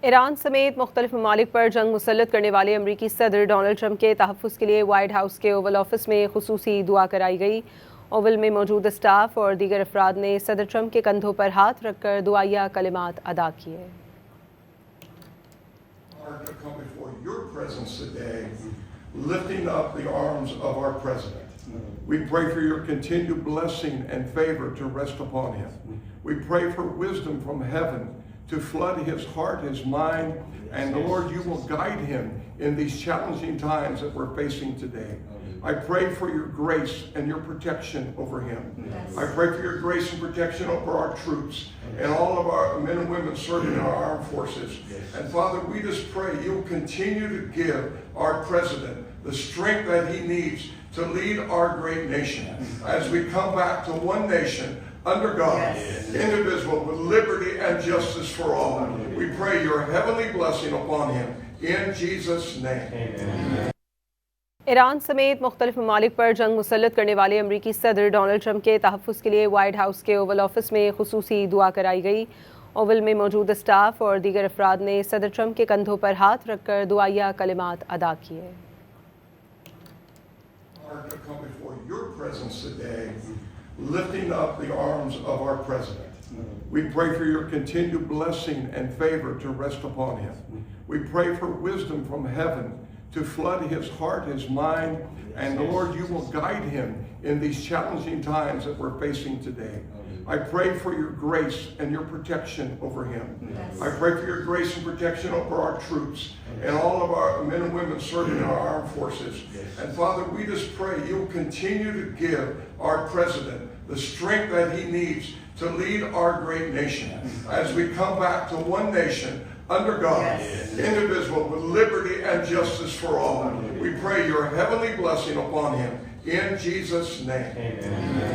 Iran समेत मुख्तलिफ ममालिक पर जंग मुसल्लत करने वाले अमरीकी सदर डोनाल्ड ट्रंप के तहफ़्फ़ुज़ के लिए वाइट हाउस के ओवल ऑफिस में खصوصी दुआ कराई गई। ओवल में मौजूद स्टाफ और दीगर अफराद ने सदर ट्रंप के कंधों पर हाथ रखकर दुआया कलिमात अदा किए। Lifting up the arms of our president. We pray for your continued blessing and favor to rest upon him. We pray for wisdom from heaven to flood his heart, his mind, and Lord, you will guide him in these challenging times that we're facing today. I pray for your grace and your protection over him. Yes. I pray for your grace and protection over our troops and all of our men and women serving in our armed forces. Yes. And Father, we just pray you'll continue to give our president the strength that he needs to lead our great nation as we come back to one nation under God, yes, indivisible, with liberty and justice for all. We pray your heavenly blessing upon him in Jesus' name. Amen. Iran समेत मुख्तलिफ ममालिक पर जंग मुसल्लत करने वाले अमरीकी सदर Donald Trump के तहफ़्फ़ुज़ के लिए वाइट हाउस के ओवल ऑफिस में खصوصी दुआ कराई गई। ओवल में मौजूद स्टाफ और दीगर अफराद ने सदर ट्रंप के कंधों पर हाथ रखकर दुआया कलिमात अदा किए। Lifting up the arms of our president. We pray for your continued blessing and favor to rest upon him. We pray for wisdom from heaven to flood his heart, his mind, and Lord, you will guide him in these challenging times that we're facing today. I pray for your grace and your protection over him. Yes. I pray for your grace and protection over our troops and all of our men and women serving in our armed forces. Yes. And Father, we just pray you'll continue to give our president the strength that he needs to lead our great nation as we come back to one nation under God, yes, indivisible, with liberty and justice for all. We pray your heavenly blessing upon him in Jesus' name. Amen.